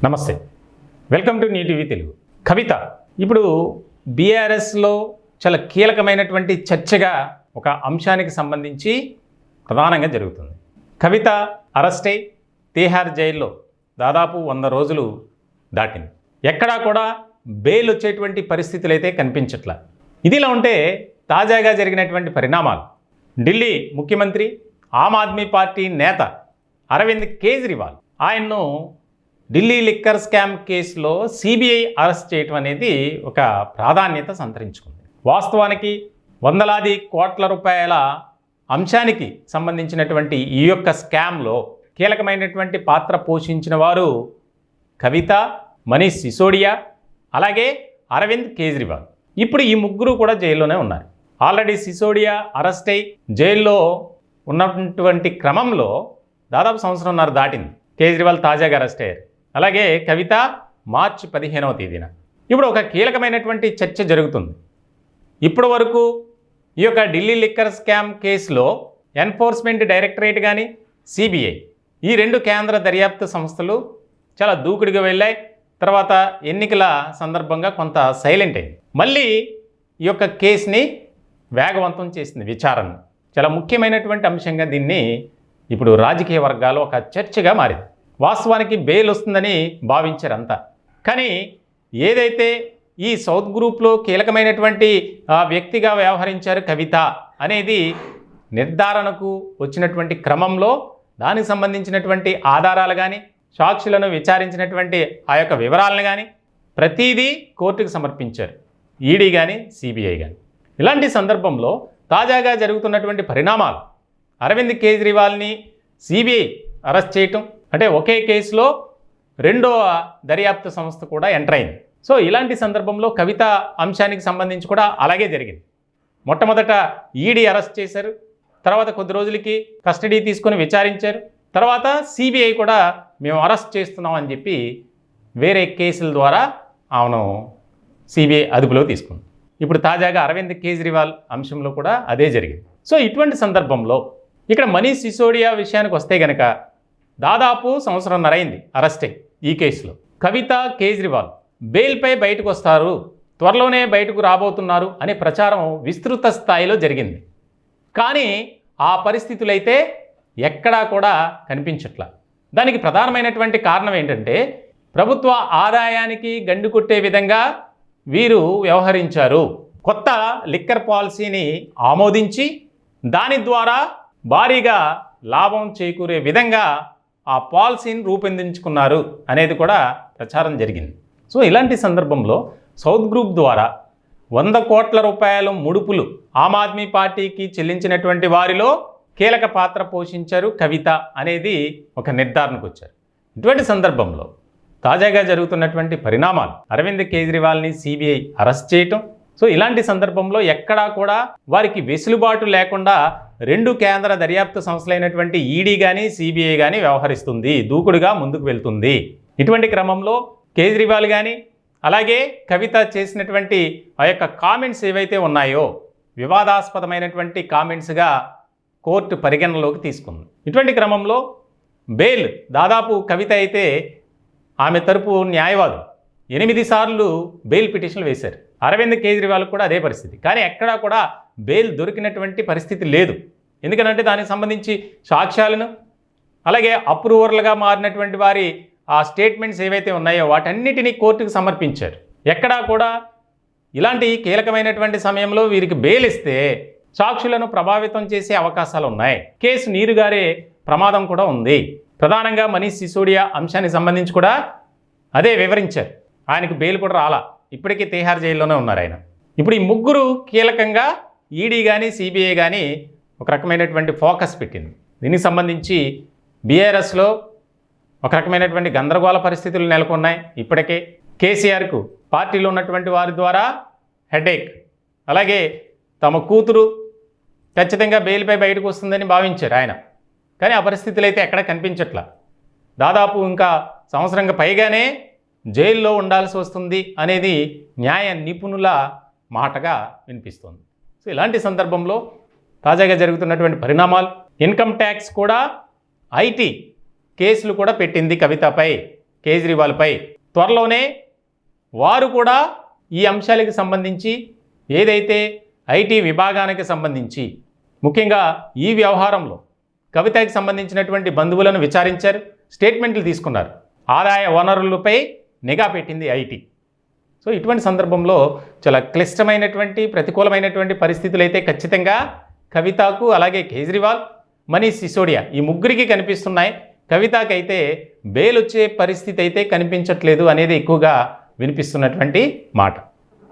నమస్తే, welcome to new TV Telugu. Kavitha ఇప్పుడు బీఆర్ఎస్లో చాలా కీలకమైనటువంటి చర్చగా ఒక అంశానికి సంబంధించి ప్రధానంగా జరుగుతుంది. కవిత అరెస్ట్ అయి తీహార్ జైల్లో దాదాపు 100 రోజులు దాటింది. ఎక్కడా కూడా బెయిల్ వచ్చేటువంటి పరిస్థితులు అయితే కనిపించట్లా. ఇదిలా ఉంటే తాజాగా జరిగినటువంటి పరిణామాలు, ఢిల్లీ ముఖ్యమంత్రి ఆమ్ ఆద్మీ పార్టీ నేత అరవింద్ కేజ్రీవాల్ ఆయన్ను ఢిల్లీ లిక్కర్ స్కామ్ కేసులో సిబిఐ అరెస్ట్ చేయటం అనేది ఒక ప్రాధాన్యత సంతరించుకుంది. వాస్తవానికి వందలాది కోట్ల రూపాయల అంశానికి సంబంధించినటువంటి ఈ యొక్క స్కామ్లో కీలకమైనటువంటి పాత్ర పోషించిన వారు కవిత, మనీష్ సిసోడియా, అలాగే అరవింద్ కేజ్రీవాల్. ఇప్పుడు ఈ ముగ్గురు కూడా జైల్లోనే ఉన్నారు. ఆల్రెడీ సిసోడియా అరెస్ట్ అయి జైల్లో ఉన్నటువంటి క్రమంలో దాదాపు 1.5 సంవత్సరం దాటింది. కేజ్రీవాల్ తాజాగా అరెస్ట్ అయ్యారు. అలాగే కవిత మార్చి 15వ తేదీన. ఇప్పుడు ఒక కీలకమైనటువంటి చర్చ జరుగుతుంది. ఇప్పటి వరకు ఈ యొక్క ఢిల్లీ లిక్కర్ స్కామ్ కేసులో ఎన్ఫోర్స్మెంట్ డైరెక్టరేట్ కానీ సిబిఐ ఈ 2 కేంద్ర దర్యాప్తు సంస్థలు చాలా దూకుడుగా వెళ్ళాయి. తర్వాత ఎన్నికల సందర్భంగా కొంత సైలెంట్ అయింది. మళ్ళీ ఈ యొక్క కేసుని వేగవంతం చేసింది విచారణ. చాలా ముఖ్యమైనటువంటి అంశంగా దీన్ని ఇప్పుడు రాజకీయ వర్గాలు ఒక చర్చగా మారింది. వాస్తవానికి బెయిల్ వస్తుందని భావించారంతా. కానీ ఏదైతే ఈ సౌత్ గ్రూప్లో కీలకమైనటువంటి వ్యక్తిగా వ్యవహరించారు కవిత అనేది నిర్ధారణకు వచ్చినటువంటి క్రమంలో దానికి సంబంధించినటువంటి ఆధారాలు కానీ, సాక్షులను విచారించినటువంటి ఆ యొక్క వివరాలను కానీ ప్రతిదీ కోర్టుకు సమర్పించారు, ఈడీ కానీ సిబిఐ కానీ. ఇలాంటి సందర్భంలో తాజాగా జరుగుతున్నటువంటి పరిణామాలు, అరవింద్ కేజ్రీవాల్ని సిబిఐ అరెస్ట్ చేయటం అంటే ఒకే కేసులో 2వ దర్యాప్తు సంస్థ కూడా ఎంటర్ అయింది. సో ఇలాంటి సందర్భంలో కవిత అంశానికి సంబంధించి కూడా అలాగే జరిగింది. మొట్టమొదట ఈడీ అరెస్ట్ చేశారు, తర్వాత కొద్ది రోజులకి కస్టడీ తీసుకొని విచారించారు, తర్వాత సిబిఐ కూడా మేము అరెస్ట్ చేస్తున్నాం అని చెప్పి వేరే కేసుల ద్వారా ఆమెను సిబిఐ అదుపులో తీసుకుంది. ఇప్పుడు తాజాగా అరవింద్ కేజ్రీవాల్ అంశంలో కూడా అదే జరిగింది. సో ఇటువంటి సందర్భంలో ఇక్కడ మనీష్ సిసోడియా విషయానికి వస్తే గనక దాదాపు 1.5 సంవత్సరం అయింది అరెస్ట్ అయ్యి ఈ కేసులో. కవిత, కేజ్రీవాల్ బెయిల్పై బయటకు వస్తారు, త్వరలోనే బయటకు రాబోతున్నారు అనే ప్రచారం విస్తృత స్థాయిలో జరిగింది. కానీ ఆ పరిస్థితులైతే ఎక్కడా కూడా కనిపించట్లా. దానికి ప్రధానమైనటువంటి కారణం ఏంటంటే ప్రభుత్వ ఆదాయానికి గండి కొట్టే విధంగా వీరు వ్యవహరించారు. కొత్త లిక్కర్ పాలసీని ఆమోదించి దాని ద్వారా భారీగా లాభం చేకూరే విధంగా ఆ పాలసీని రూపొందించుకున్నారు అనేది కూడా ప్రచారం జరిగింది. సో ఇలాంటి సందర్భంలో సౌత్ గ్రూప్ ద్వారా 100 కోట్ల రూపాయల ముడుపులు ఆమ్ ఆద్మీ పార్టీకి చెల్లించినటువంటి వారిలో కీలక పాత్ర పోషించారు కవిత అనేది ఒక నిర్ధారణకు వచ్చారు. ఇటువంటి సందర్భంలో తాజాగా జరుగుతున్నటువంటి పరిణామాలు, అరవింద్ కేజ్రీవాల్ని సిబిఐ అరెస్ట్ చేయటం. సో ఇలాంటి సందర్భంలో ఎక్కడా కూడా వారికి వెసులుబాటు లేకుండా 2 కేంద్ర దర్యాప్తు సంస్థలైనటువంటి ఈడీ కానీ సిబిఐ కానీ వ్యవహరిస్తుంది, దూకుడుగా ముందుకు వెళ్తుంది. ఇటువంటి క్రమంలో కేజ్రీవాల్ కానీ అలాగే కవిత చేసినటువంటి ఆ యొక్క కామెంట్స్ ఏవైతే ఉన్నాయో వివాదాస్పదమైనటువంటి కామెంట్స్గా కోర్టు పరిగణనలోకి తీసుకుంది. ఇటువంటి క్రమంలో బెయిల్ దాదాపు కవిత అయితే ఆమె తరపు న్యాయవాదులు 8 సార్లు బెయిల్ పిటిషన్లు వేశారు. అరవింద్ కేజ్రీవాల్ కూడా అదే పరిస్థితి. కానీ ఎక్కడా కూడా బెయిల్ దొరికినటువంటి పరిస్థితి లేదు. ఎందుకంటే దానికి సంబంధించి సాక్ష్యాలను అలాగే అప్రూవర్లుగా మారినటువంటి వారి ఆ స్టేట్మెంట్స్ ఏవైతే ఉన్నాయో వాటన్నిటినీ కోర్టుకు సమర్పించారు. ఎక్కడా కూడా ఇలాంటి కీలకమైనటువంటి సమయంలో వీరికి బెయిల్ ఇస్తే సాక్షులను ప్రభావితం చేసే అవకాశాలు ఉన్నాయి, కేసు నీరుగారే ప్రమాదం కూడా ఉంది. ప్రధానంగా మనీష్ సిసోడియా అంశానికి సంబంధించి కూడా అదే వివరించారు. ఆయనకు బెయిల్ కూడా రాలా, ఇప్పటికీ తీహార్ జైల్లోనే ఉన్నారు ఆయన. ఇప్పుడు ఈ ముగ్గురు కీలకంగా ఈడీ కానీ సిబిఐ కానీ ఒక రకమైనటువంటి ఫోకస్ పెట్టింది. దీనికి సంబంధించి బీఆర్ఎస్లో ఒక రకమైనటువంటి గందరగోళ పరిస్థితులు నెలకొన్నాయి. ఇప్పటికే కేసీఆర్కు పార్టీలో ఉన్నటువంటి వారి ద్వారా హెడేక్, అలాగే తమ కూతురు ఖచ్చితంగా బెయిల్పై బయటకు వస్తుందని భావించారు ఆయన. కానీ ఆ పరిస్థితులు అయితే ఎక్కడ కనిపించట్లా. దాదాపు ఇంకా 1 సంవత్సరంగా పైగానే జైల్లో ఉండాల్సి వస్తుంది అనేది న్యాయ నిపుణుల మాటగా వినిపిస్తుంది. సో ఇలాంటి సందర్భంలో తాజాగా జరుగుతున్నటువంటి పరిణామాలు, ఇన్కమ్ ట్యాక్స్ కూడా ఐటీ కేసులు కూడా పెట్టింది కవితపై. కేజ్రీవాల్పై. త్వరలోనే వారు కూడా ఈ అంశాలకు సంబంధించి ఏదైతే ఐటీ విభాగానికి సంబంధించి ముఖ్యంగా ఈ వ్యవహారంలో కవితకి సంబంధించినటువంటి బంధువులను విచారించారు, స్టేట్మెంట్లు తీసుకున్నారు. ఆదాయ వనరులపై నిఘా పెట్టింది ఐటీ. సో ఇటువంటి సందర్భంలో చాలా క్లిష్టమైనటువంటి ప్రతికూలమైనటువంటి పరిస్థితులు అయితే ఖచ్చితంగా కవితకు అలాగే కేజ్రీవాల్, మనీష్ సిసోడియా ఈ ముగ్గురికి కనిపిస్తున్నాయి. కవితకైతే బెయిల్ వచ్చే పరిస్థితి అయితే కనిపించట్లేదు అనేది ఎక్కువగా వినిపిస్తున్నటువంటి మాట.